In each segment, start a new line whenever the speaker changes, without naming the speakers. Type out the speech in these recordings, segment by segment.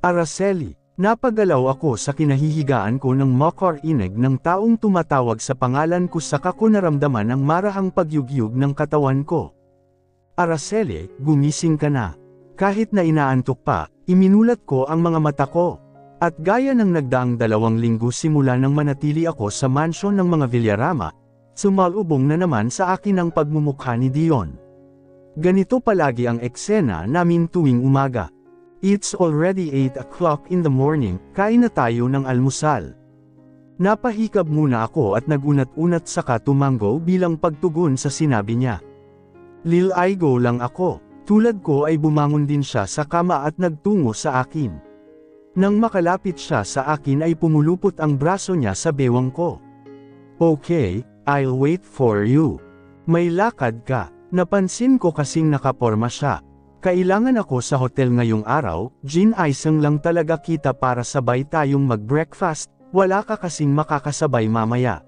Araceli, napagalaw ako sa kinahihigaan ko ng makarinig ng taong tumatawag sa pangalan ko saka ko naramdaman ang marahang pagyugyug ng katawan ko. Araceli, gumising ka na. Kahit na inaantok pa, iminulat ko ang mga mata ko. At gaya ng nagdaang 2 linggo simula nang manatili ako sa mansyon ng mga Villarama, sumalubong na naman sa akin ang pagmumukha ni Dion. Ganito palagi ang eksena namin tuwing umaga. It's already 8 o'clock in the morning, kain na tayo ng almusal. Napahikab muna ako at nagunat-unat saka tumango bilang pagtugon sa sinabi niya. Lil Aigo lang ako, tulad ko ay bumangon din siya sa kama at nagtungo sa akin. Nang makalapit siya sa akin ay pumulupot ang braso niya sa bewang ko. Okay, I'll wait for you. May lakad ka, napansin ko kasing nakaporma siya. Kailangan ako sa hotel ngayong araw, Jin Aisang lang talaga kita para sabay tayong mag-breakfast, wala ka kasing makakasabay mamaya.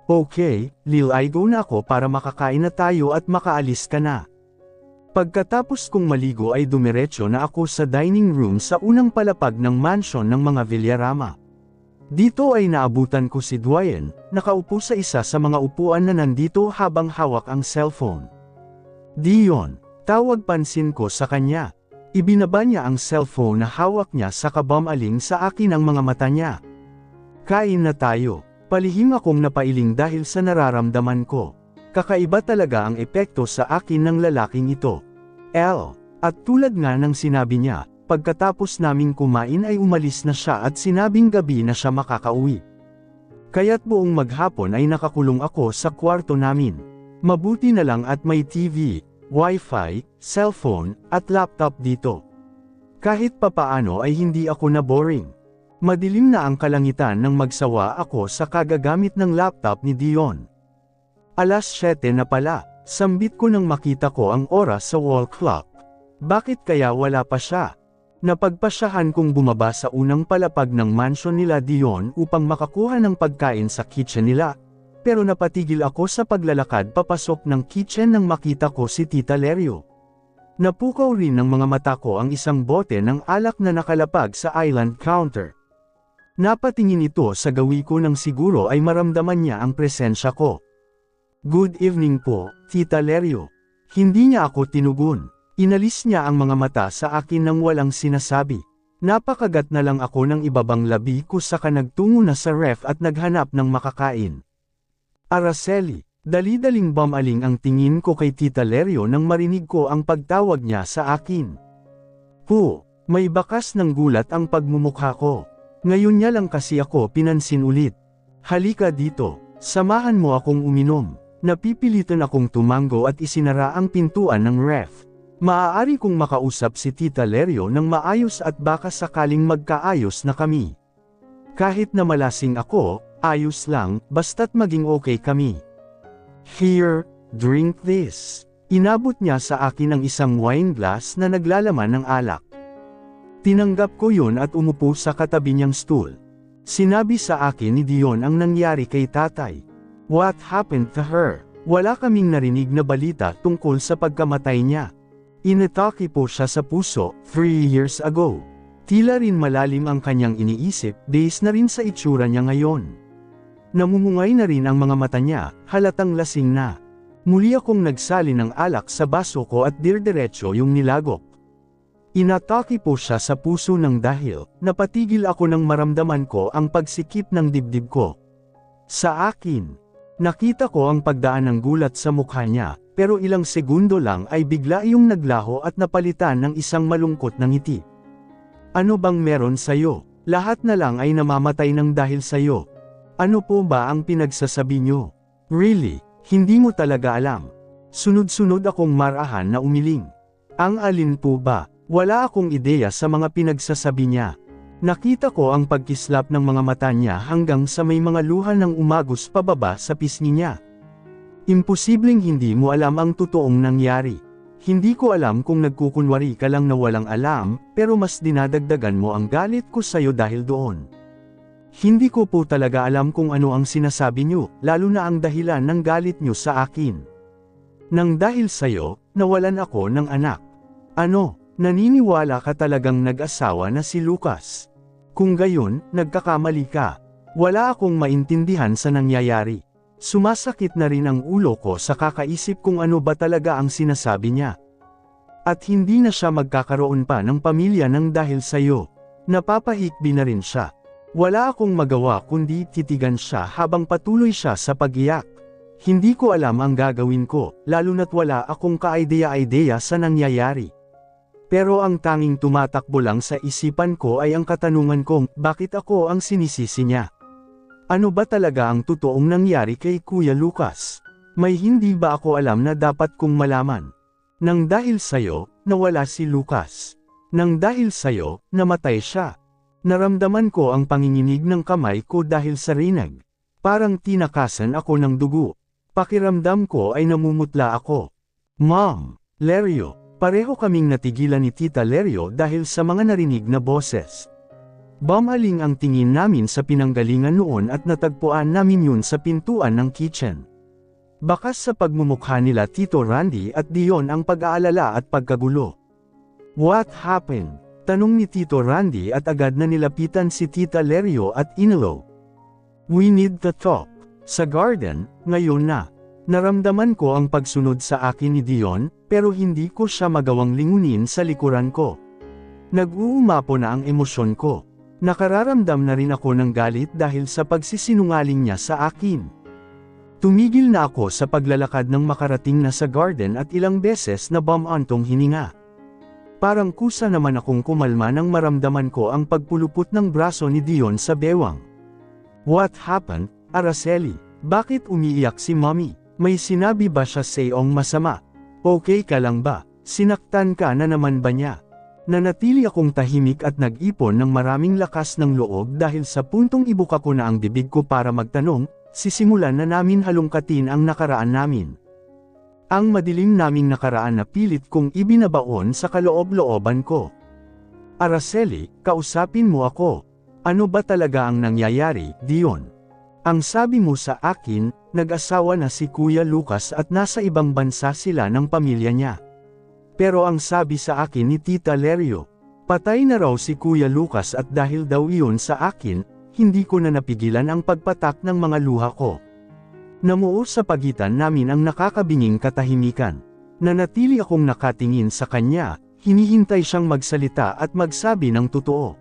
Okay, Lil Aigo na ako para makakain na tayo at makaalis ka na. Pagkatapos kong maligo ay dumiretso na ako sa dining room sa unang palapag ng mansyon ng mga Villarama. Dito ay naabutan ko si Dwayne, nakaupo sa isa sa mga upuan na nandito habang hawak ang cellphone. Dion, tawag pansin ko sa kanya. Ibinaba niya ang cellphone na hawak niya sa kabamaling sa akin ang mga mata niya. Kain na tayo, palihim akong napailing dahil sa nararamdaman ko. Kakaiba talaga ang epekto sa akin ng lalaking ito. At tulad nga ng sinabi niya, pagkatapos naming kumain ay umalis na siya at sinabing gabi na siya makakauwi. Kaya't buong maghapon ay nakakulong ako sa kwarto namin. Mabuti na lang at may TV, Wi-Fi, cellphone, at laptop dito. Kahit papaano ay hindi ako na boring. Madilim na ang kalangitan nang magsawa ako sa kagagamit ng laptop ni Dion. 7:00 na pala, sambit ko nang makita ko ang oras sa wall clock. Bakit kaya wala pa siya? Napagpasyahan kong bumaba sa unang palapag ng mansyon nila Dion upang makakuha ng pagkain sa kitchen nila, pero napatigil ako sa paglalakad papasok ng kitchen nang makita ko si Tita Lerio. Napukaw rin ng mga mata ko ang isang bote ng alak na nakalapag sa island counter. Napatingin ito sa gawi ko nang siguro ay maramdaman niya ang presensya ko. Good evening po, Tita Lerio. Hindi niya ako tinugon. Inalis niya ang mga mata sa akin nang walang sinasabi. Napakagat na lang ako ng ibabang labi ko saka nagtungo na sa ref at naghanap ng makakain. Araceli, dali-daling bumaling ang tingin ko kay Tita Lerio nang marinig ko ang pagtawag niya sa akin. Po, may bakas ng gulat ang pagmumukha ko. Ngayon niya lang kasi ako pinansin ulit. Halika dito, samahan mo akong uminom. Napipilitan akong tumango at isinara ang pintuan ng ref. Maaari kong makausap si Tita Lerio ng maayos at baka sakaling magkaayos na kami. Kahit na malasing ako, ayos lang, basta't maging okay kami. Here, drink this. Inabot niya sa akin ang isang wine glass na naglalaman ng alak. Tinanggap ko yun at umupo sa katabi niyang stool. Sinabi sa akin ni Dion ang nangyari kay tatay. What happened to her? Wala kaming narinig na balita tungkol sa pagkamatay niya. Inatake po siya sa puso, 3 years ago. Tila rin malalim ang kanyang iniisip, based na rin sa itsura niya ngayon. Namumungay na rin ang mga mata niya, halatang lasing na. Muli akong nagsali ng alak sa baso ko at dirdiretso yung nilagok. Inatake po siya sa puso ng dahil, napatigil ako nang maramdaman ko ang pagsikip ng dibdib ko. Sa akin, nakita ko ang pagdaan ng gulat sa mukha niya, pero ilang segundo lang ay bigla iyong naglaho at napalitan ng isang malungkot na ngiti. Ano bang meron sa'yo? Lahat na lang ay namamatay ng dahil sa'yo. Ano po ba ang pinagsasabi niyo? Really, hindi mo talaga alam. Sunod-sunod akong marahan na umiling. Ang alin po ba? Wala akong ideya sa mga pinagsasabi niya. Nakita ko ang pagkislap ng mga mata niya hanggang sa may mga luha ng umagos pababa sa pisngi niya. Imposibleng hindi mo alam ang totoong nangyari. Hindi ko alam kung nagkukunwari ka lang na walang alam, pero mas dinadagdagan mo ang galit ko sa'yo dahil doon. Hindi ko po talaga alam kung ano ang sinasabi niyo, lalo na ang dahilan ng galit niyo sa akin. Nang dahil sa'yo, nawalan ako ng anak. Ano, Naniniwala ka talagang nag-asawa na si Lucas? Kung gayon, nagkakamali ka. Wala akong maintindihan sa nangyayari. Sumasakit na rin ang ulo ko sa kakaisip kung ano ba talaga ang sinasabi niya. At hindi na siya magkakaroon pa ng pamilya nang dahil sa'yo. Napapahikbi na rin siya. Wala akong magawa kundi titigan siya habang patuloy siya sa pag-iyak. Hindi ko alam ang gagawin ko, lalo na't wala akong ka-idea-idea sa nangyayari. Pero ang tanging tumatakbo lang sa isipan ko ay ang katanungan kong, bakit ako ang sinisisi niya? Ano ba talaga ang totoong nangyari kay Kuya Lucas? May hindi ba ako alam na dapat kong malaman? Nang dahil sa'yo, nawala si Lucas. Nang dahil sa'yo, namatay siya. Naramdaman ko ang panginginig ng kamay ko dahil sa rinag. Parang tinakasan ako ng dugo. Pakiramdam ko ay namumutla ako. Mom, Lerio, pareho kaming natigilan ni Tita Lerio dahil sa mga narinig na boses. Bumaling ang tingin namin sa pinanggalingan noon at natagpuan namin yun sa pintuan ng kitchen. Bakas sa pagmumukha nila Tito Randy at Dion ang pag-aalala at pagkagulo. What happened? Tanong ni Tito Randy at agad na nilapitan si Tita Lerio at inilo. We need to talk. Sa garden, ngayon na. Naramdaman ko ang pagsunod sa akin ni Dion, pero hindi ko siya magawang lingunin sa likuran ko. Nag-uumapo na ang emosyon ko. Nakararamdam na rin ako ng galit dahil sa pagsisinungaling niya sa akin. Tumigil na ako sa paglalakad ng makarating na sa garden at ilang beses na bumantong hininga. Parang kusa naman akong kumalma nang maramdaman ko ang pagpulupot ng braso ni Dion sa bewang. What happened, Araceli? Bakit umiiyak si Mommy? May sinabi ba siya sa'yong masama? Okay ka lang ba? Sinaktan ka na naman ba niya? Nanatili akong tahimik at nag-ipon ng maraming lakas ng loob dahil sa puntong ibuka ko na ang bibig ko para magtanong, sisimulan na namin halongkatin ang nakaraan namin. Ang madilim naming nakaraan na pilit kong ibinabaon sa kaloob-looban ko. Araceli, kausapin mo ako. Ano ba talaga ang nangyayari, Dion? Ang sabi mo sa akin, nag-asawa na si Kuya Lucas at nasa ibang bansa sila ng pamilya niya. Pero ang sabi sa akin ni Tita Lerio, patay na raw si Kuya Lucas at dahil daw iyon sa akin, hindi ko na napigilan ang pagpatak ng mga luha ko. Namuo sa pagitan namin ang nakakabinging katahimikan. Nanatili akong nakatingin sa kanya, hinihintay siyang magsalita at magsabi ng totoo.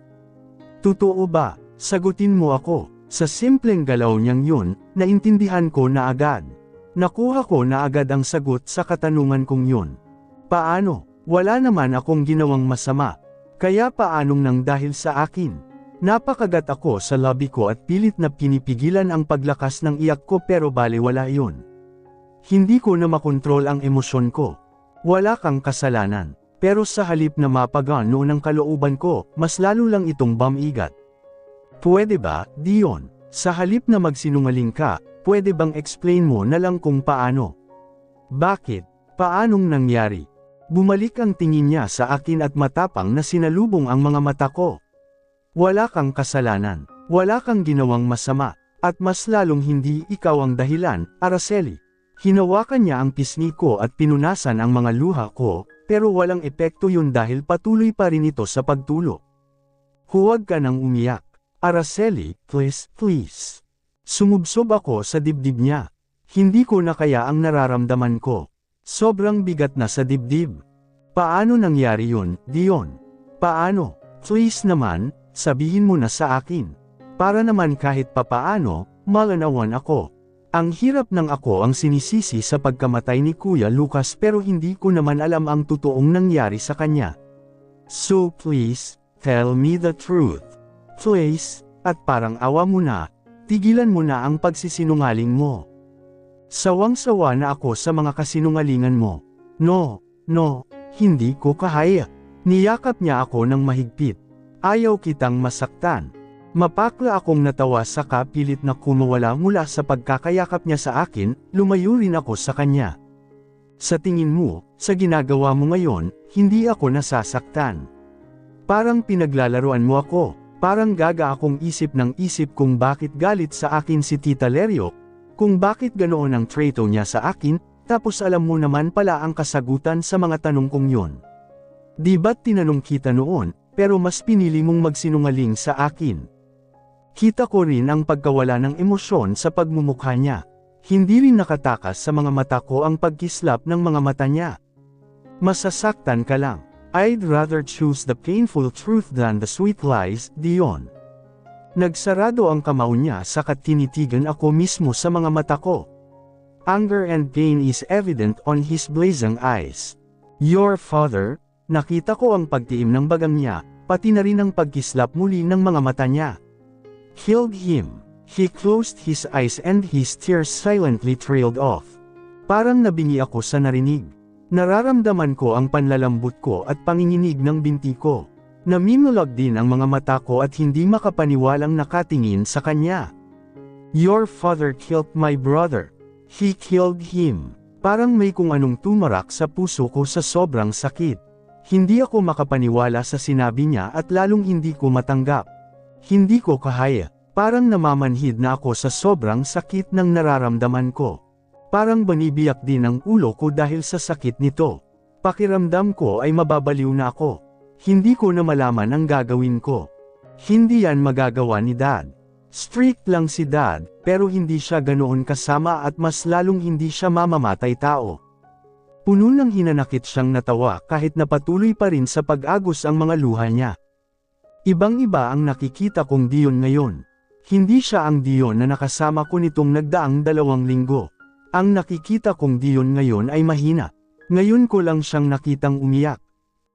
Totoo ba? Sagutin mo ako. Sa simpleng galaw niyang yun, naintindihan ko na agad. Nakuha ko na agad ang sagot sa katanungan kong yun. Paano? Wala naman akong ginawang masama. Kaya paanong nang dahil sa akin? Napakagat ako sa labi ko at pilit na pinipigilan ang paglakas ng iyak ko pero baliwala iyon. Hindi ko na makontrol ang emosyon ko. Wala kang kasalanan. Pero sa halip na mapagano ng kalooban ko, mas lalo lang itong bumigat. Pwede ba, Dion? Sa halip na magsinungaling ka, pwede bang explain mo na lang kung paano? Bakit? Paanong nangyari? Bumalik ang tingin niya sa akin at matapang na sinalubong ang mga mata ko. Wala kang kasalanan, wala kang ginawang masama, at mas lalong hindi ikaw ang dahilan, Araceli. Hinawakan niya ang pisngi ko at pinunasan ang mga luha ko, pero walang epekto yun dahil patuloy pa rin ito sa pagtulo. Huwag ka nang umiyak. Araceli, please, please. Sumubsob ako sa dibdib niya. Hindi ko na kaya ang nararamdaman ko. Sobrang bigat na sa dibdib. Paano nangyari yun, Dion? Paano? Please naman, sabihin mo na sa akin. Para naman kahit papaano, malanawan ako. Ang hirap ng ako ang sinisisi sa pagkamatay ni Kuya Lucas pero hindi ko naman alam ang totoong nangyari sa kanya. So please, tell me the truth. Please, at parang awa mo na, tigilan mo na ang pagsisinungaling mo. Sawang-sawa na ako sa mga kasinungalingan mo. No, hindi ko kahaya. Niyakap niya ako ng mahigpit. Ayaw kitang masaktan. Mapakla akong natawa sa kapilit na kumawala mula sa pagkakayakap niya sa akin, lumayo rin ako sa kanya. Sa tingin mo, sa ginagawa mo ngayon, hindi ako nasasaktan. Parang pinaglalaruan mo ako, parang gaga akong isip ng isip kung bakit galit sa akin si Tita Lerio, kung bakit ganoon ang trato niya sa akin, tapos alam mo naman pala ang kasagutan sa mga tanong kong yon. Di ba't tinanong kita noon, pero mas pinili mong magsinungaling sa akin? Kita ko rin ang pagkawala ng emosyon sa pagmumukha niya. Hindi rin nakatakas sa mga mata ko ang pagkislap ng mga mata niya. Masasaktan ka lang. I'd rather choose the painful truth than the sweet lies, Dion. Nagsarado ang kamao niya sakat tinitigan ako mismo sa mga mata ko. Anger and pain is evident on his blazing eyes. Your father, nakita ko ang pagtiim ng bagang niya, pati na rin ang pagkislap muli ng mga mata niya. Killed him. He closed his eyes and his tears silently trailed off. Parang nabingi ako sa narinig. Nararamdaman ko ang panlalambot ko at panginginig ng binti ko. Namimulog din ang mga mata ko at hindi makapaniwalang nakatingin sa kanya. Your father killed my brother. He killed him. Parang may kung anong tumarak sa puso ko sa sobrang sakit. Hindi ako makapaniwala sa sinabi niya at lalong hindi ko matanggap. Hindi ko kahaya. Parang namamanhid na ako sa sobrang sakit ng nararamdaman ko. Parang banibiyak din ang ulo ko dahil sa sakit nito. Pakiramdam ko ay mababaliw na ako. Hindi ko na malaman ang gagawin ko. Hindi yan magagawa ni Dad. Strict lang si Dad, pero hindi siya ganoon kasama at mas lalong hindi siya mamamatay tao. Puno ng hinanakit siyang natawa kahit napatuloy pa rin sa pag-agos ang mga luha niya. Ibang-iba ang nakikita kong Dion ngayon. Hindi siya ang Dion na nakasama ko nitong nagdaang 2 linggo. Ang nakikita kong Dion ngayon ay mahina. Ngayon ko lang siyang nakitang umiyak.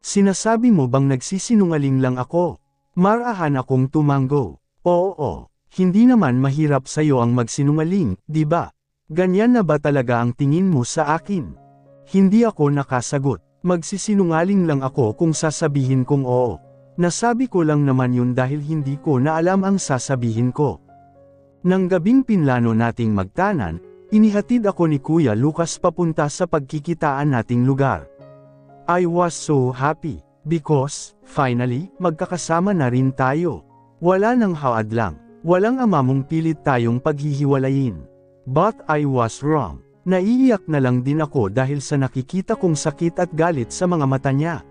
Sinasabi mo bang nagsisinungaling lang ako? Marahan akong tumanggo. Oo, hindi naman mahirap sa'yo ang magsinungaling, di ba? Ganyan na ba talaga ang tingin mo sa akin? Hindi ako nakasagot. Magsisinungaling lang ako kung sasabihin kong oo. Nasabi ko lang naman yun dahil hindi ko na alam ang sasabihin ko. Nang gabing pinlano nating magtanan, inihatid ako ni Kuya Lucas papunta sa pagkikitaan nating lugar. I was so happy, because, finally, magkakasama na rin tayo. Wala nang hawad lang, walang amamong pilit tayong paghihiwalayin. But I was wrong. Naiiyak na lang din ako dahil sa nakikita kong sakit at galit sa mga mata niya.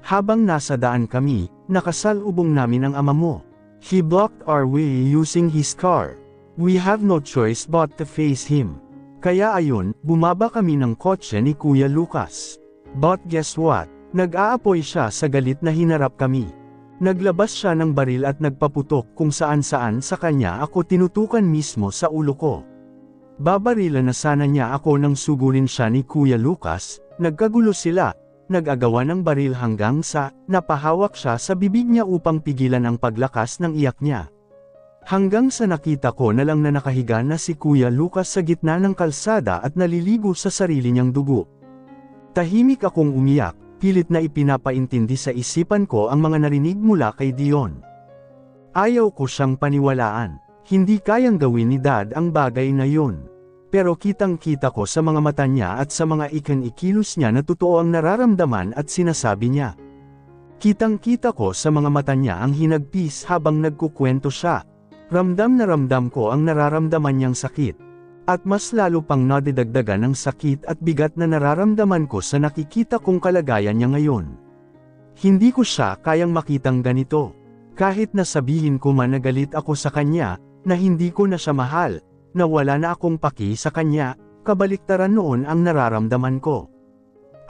Habang nasa daan kami, nakasalubong namin ang ama mo. He blocked our way using his car. We have no choice but to face him. Kaya ayun, bumaba kami ng kotse ni Kuya Lucas. But guess what? Nag-aapoy siya sa galit na hinarap kami. Naglabas siya ng baril at nagpaputok kung saan-saan sa kanya ako tinutukan mismo sa ulo ko. Babarilan na sana niya ako nang sugurin siya ni Kuya Lucas, nagkagulo sila. Nag-agawan ng baril hanggang sa napahawak siya sa bibig niya upang pigilan ang paglakas ng iyak niya. Hanggang sa nakita ko na lang na nakahiga na si Kuya Lucas sa gitna ng kalsada at naliligo sa sarili niyang dugo. Tahimik akong umiyak, pilit na ipinapaintindi sa isipan ko ang mga narinig mula kay Dion. Ayaw ko siyang paniwalaan, hindi kayang gawin ni Dad ang bagay na yun. Pero kitang-kita ko sa mga mata niya at sa mga ikilos niya na totoo ang nararamdaman at sinasabi niya. Kitang-kita ko sa mga mata niya ang hinagpis habang nagkukwento siya. Ramdam na ramdam ko ang nararamdaman niyang sakit. At mas lalo pang nadidagdagan ng sakit at bigat na nararamdaman ko sa nakikita kong kalagayan niya ngayon. Hindi ko siya kayang makitang ganito. Kahit na sabihin ko man na galit ako sa kanya, na hindi ko na siya mahal, na wala na akong paki sa kanya, kabaliktaran noon ang nararamdaman ko.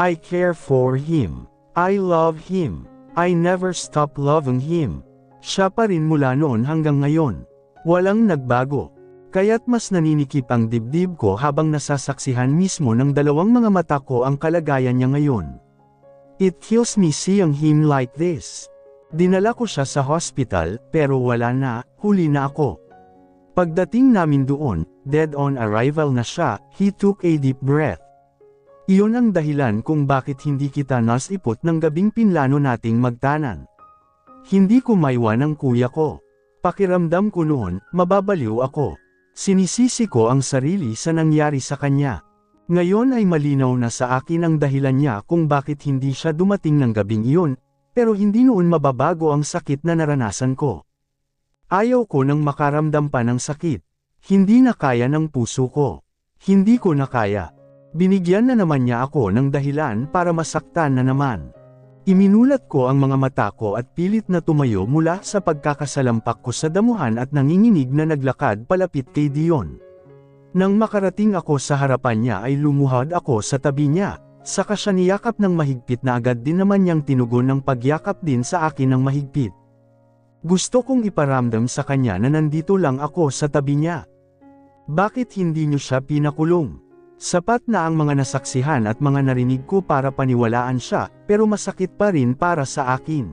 I care for him. I love him. I never stop loving him. Siya pa rin mula noon hanggang ngayon. Walang nagbago. Kaya't mas naninikip ang dibdib ko habang nasasaksihan mismo ng 2 mga mata ko ang kalagayan niya ngayon. It kills me seeing him like this. Dinala ko siya sa hospital, pero wala na, huli na ako. Pagdating namin doon, dead on arrival na siya, he took a deep breath. Iyon ang dahilan kung bakit hindi kita nasipot ng gabing pinlano nating magtanan. Hindi ko maiwan ang kuya ko. Pakiramdam ko noon, mababaliw ako. Sinisisi ko ang sarili sa nangyari sa kanya. Ngayon ay malinaw na sa akin ang dahilan niya kung bakit hindi siya dumating ng gabing iyon, pero hindi noon mababago ang sakit na naranasan ko. Ayaw ko nang makaramdam pa ng sakit. Hindi na kaya ng puso ko. Hindi ko na kaya. Binigyan na naman niya ako ng dahilan para masaktan na naman. Iminulat ko ang mga mata ko at pilit na tumayo mula sa pagkakasalampak ko sa damuhan at nanginginig na naglakad palapit kay Dion. Nang makarating ako sa harapan niya ay lumuhod ako sa tabi niya, saka siya niyakap ng mahigpit na agad din naman niyang tinugon ng pagyakap din sa akin ng mahigpit. Gusto kong iparamdam sa kanya na nandito lang ako sa tabi niya. Bakit hindi niyo siya pinakulong? Sapat na ang mga nasaksihan at mga narinig ko para paniwalaan siya, pero masakit pa rin para sa akin.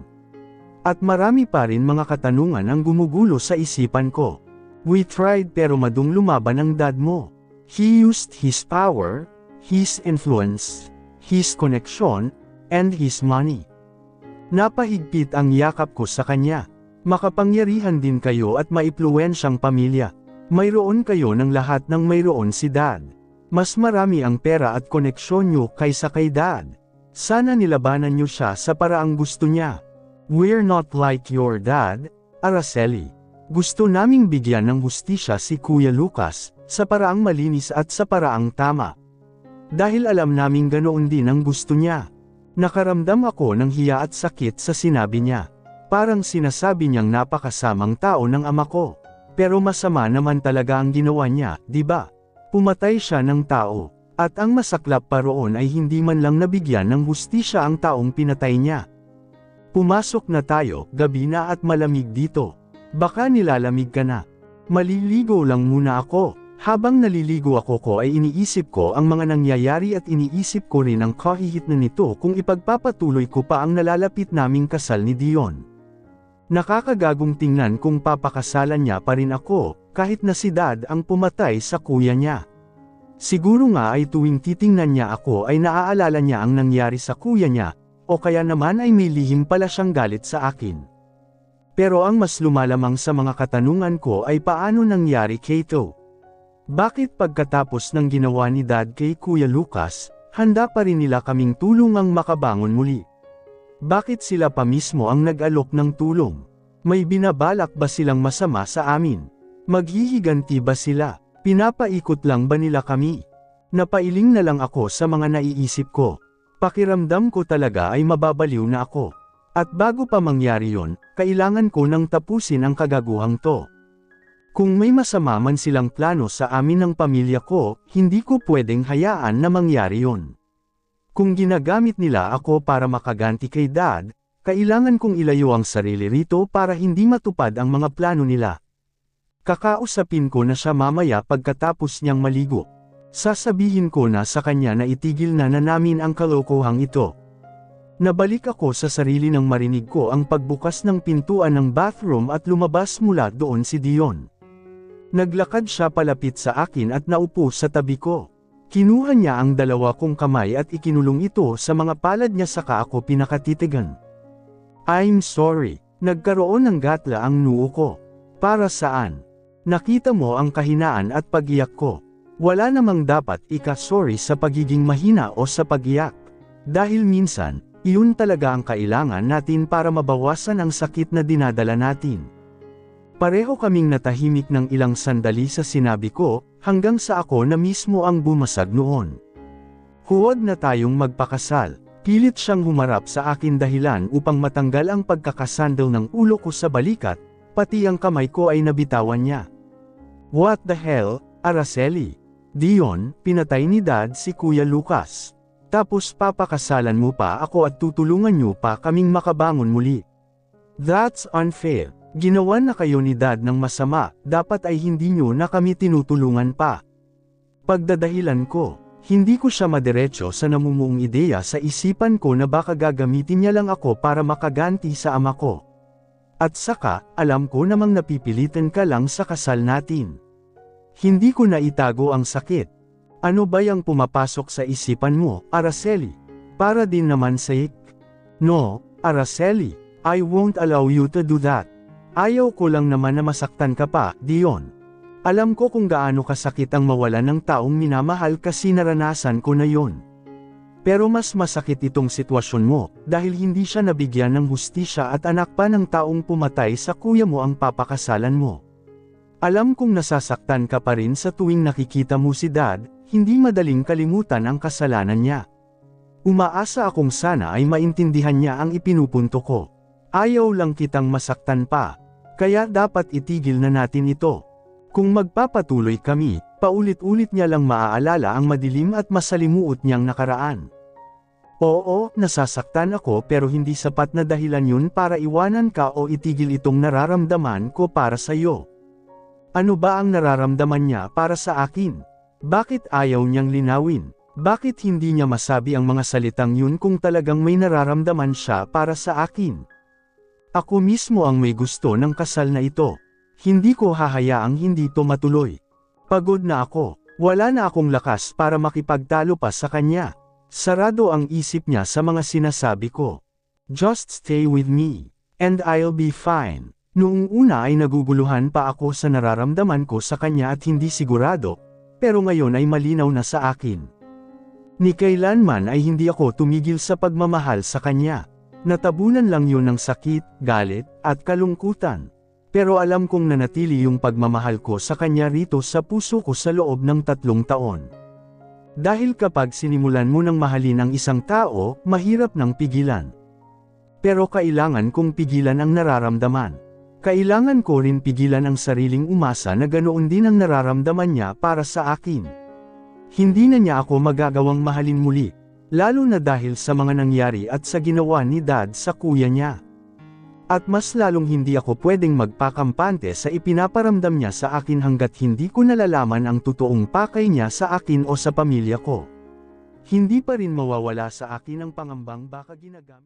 At marami pa rin mga katanungan ang gumugulo sa isipan ko. We tried pero madung lumaban ang dad mo. He used his power, his influence, his connection, and his money. Napahigpit ang yakap ko sa kanya. Makapangyarihan din kayo at maipluwensyang pamilya. Mayroon kayo ng lahat ng mayroon si dad. Mas marami ang pera at koneksyon nyo kaysa kay dad. Sana nilabanan nyo siya sa paraang gusto niya. We're not like your dad, Araceli. Gusto naming bigyan ng hustisya si Kuya Lucas, sa paraang malinis at sa paraang tama. Dahil alam naming ganoon din ang gusto niya. Nakaramdam ako ng hiya at sakit sa sinabi niya. Parang sinasabi niyang napakasamang tao ng ama ko. Pero masama naman talaga ang ginawa niya, di ba? Pumatay siya ng tao, at ang masaklap pa roon ay hindi man lang nabigyan ng hustisya ang taong pinatay niya. Pumasok na tayo, gabi na at malamig dito. Baka nilalamig ka na. Maliligo lang muna ako. Habang naliligo ako ay iniisip ko ang mga nangyayari at iniisip ko rin ang kahihit na nito kung ipagpapatuloy ko pa ang nalalapit naming kasal ni Dion. Nakakagagong tingnan kung papakasalan niya pa rin ako, kahit na si dad ang pumatay sa kuya niya. Siguro nga ay tuwing titingnan niya ako ay naaalala niya ang nangyari sa kuya niya, o kaya naman ay may lihim pala siyang galit sa akin. Pero ang mas lumalamang sa mga katanungan ko ay paano nangyari kay To? Bakit pagkatapos ng ginawa ni dad kay Kuya Lucas, handa pa rin nila kaming tulungang makabangon muli? Bakit sila pa mismo ang nag-alok ng tulong? May binabalak ba silang masama sa amin? Maghihiganti ba sila? Pinapaikot lang ba nila kami? Napailing na lang ako sa mga naiisip ko. Pakiramdam ko talaga ay mababaliw na ako. At bago pa mangyari yon, kailangan ko nang tapusin ang kagaguhang to. Kung may masama man silang plano sa amin ng pamilya ko, hindi ko pwedeng hayaan na mangyari yon. Kung ginagamit nila ako para makaganti kay dad, kailangan kong ilayo ang sarili rito para hindi matupad ang mga plano nila. Kakausapin ko na siya mamaya pagkatapos niyang maligo. Sasabihin ko na sa kanya na itigil na namin ang kalokohang ito. Nabalik ako sa sarili nang marinig ko ang pagbukas ng pintuan ng bathroom at lumabas mula doon si Dion. Naglakad siya palapit sa akin at naupo sa tabi ko. Kinuha niya ang dalawa kong kamay at ikinulong ito sa mga palad niya saka ako pinakatitigan. I'm sorry, nagkaroon ng gatla ang noo ko. Para saan? Nakita mo ang kahinaan at pag-iyak ko. Wala namang dapat ika-sorry sa pagiging mahina o sa pag-iyak. Dahil minsan, iyon talaga ang kailangan natin para mabawasan ang sakit na dinadala natin. Pareho kaming natahimik ng ilang sandali sa sinabi ko, hanggang sa ako na mismo ang bumasag noon. Huwag na tayong magpakasal. Pilit siyang humarap sa akin dahilan upang matanggal ang pagkakasandal ng ulo ko sa balikat, pati ang kamay ko ay nabitawan niya. What the hell, Araceli? Dion, pinatay ni dad si Kuya Lucas. Tapos papakasalan mo pa ako at tutulungan niyo pa kaming makabangon muli. That's unfair. Ginawa na kayo ni dad ng masama, dapat ay hindi niyo na kami tinutulungan pa. Pagdadahilan ko, hindi ko siya madiretso sa namumuong ideya sa isipan ko na baka gagamitin niya lang ako para makaganti sa ama ko. At saka, alam ko namang napipilitan ka lang sa kasal natin. Hindi ko na itago ang sakit. Ano ba yung pumapasok sa isipan mo, Araceli? Para din naman sa No, Araceli, I won't allow you to do that. Ayaw ko lang naman na masaktan ka pa, Dion. Alam ko kung gaano kasakit ang mawalan ng taong minamahal kasi naranasan ko na yon. Pero mas masakit itong sitwasyon mo, dahil hindi siya nabigyan ng hustisya at anak pa ng taong pumatay sa kuya mo ang papakasalan mo. Alam kong nasasaktan ka pa rin sa tuwing nakikita mo si dad, hindi madaling kalimutan ang kasalanan niya. Umaasa akong sana ay maintindihan niya ang ipinupunto ko. Ayaw lang kitang masaktan pa. Kaya dapat itigil na natin ito. Kung magpapatuloy kami, paulit-ulit niya lang maaalala ang madilim at masalimuot niyang nakaraan. Oo, nasasaktan ako pero hindi sapat na dahilan yun para iwanan ka o itigil itong nararamdaman ko para sa iyo. Ano ba ang nararamdaman niya para sa akin? Bakit ayaw niyang linawin? Bakit hindi niya masabi ang mga salitang yun kung talagang may nararamdaman siya para sa akin? Ako mismo ang may gusto ng kasal na ito. Hindi ko hahayaang hindi ito matuloy. Pagod na ako. Wala na akong lakas para makipagtalo pa sa kanya. Sarado ang isip niya sa mga sinasabi ko. Just stay with me, and I'll be fine. Noong una ay naguguluhan pa ako sa nararamdaman ko sa kanya at hindi sigurado, pero ngayon ay malinaw na sa akin. Ni kailanman ay hindi ako tumigil sa pagmamahal sa kanya. Natabunan lang yun ng sakit, galit, at kalungkutan. Pero alam kong nanatili yung pagmamahal ko sa kanya rito sa puso ko sa loob ng 3 taon. Dahil kapag sinimulan mo ng mahalin ang isang tao, mahirap nang pigilan. Pero kailangan kong pigilan ang nararamdaman. Kailangan ko rin pigilan ang sariling umasa na ganoon din ang nararamdaman niya para sa akin. Hindi na niya ako magagawang mahalin muli, lalo na dahil sa mga nangyari at sa ginawa ni Dad sa kuya niya. At mas lalong hindi ako pwedeng magpakampante sa ipinaparamdam niya sa akin hanggat hindi ko nalalaman ang totoong pakay niya sa akin o sa pamilya ko. Hindi pa rin mawawala sa akin ang pangambang baka ginagamit.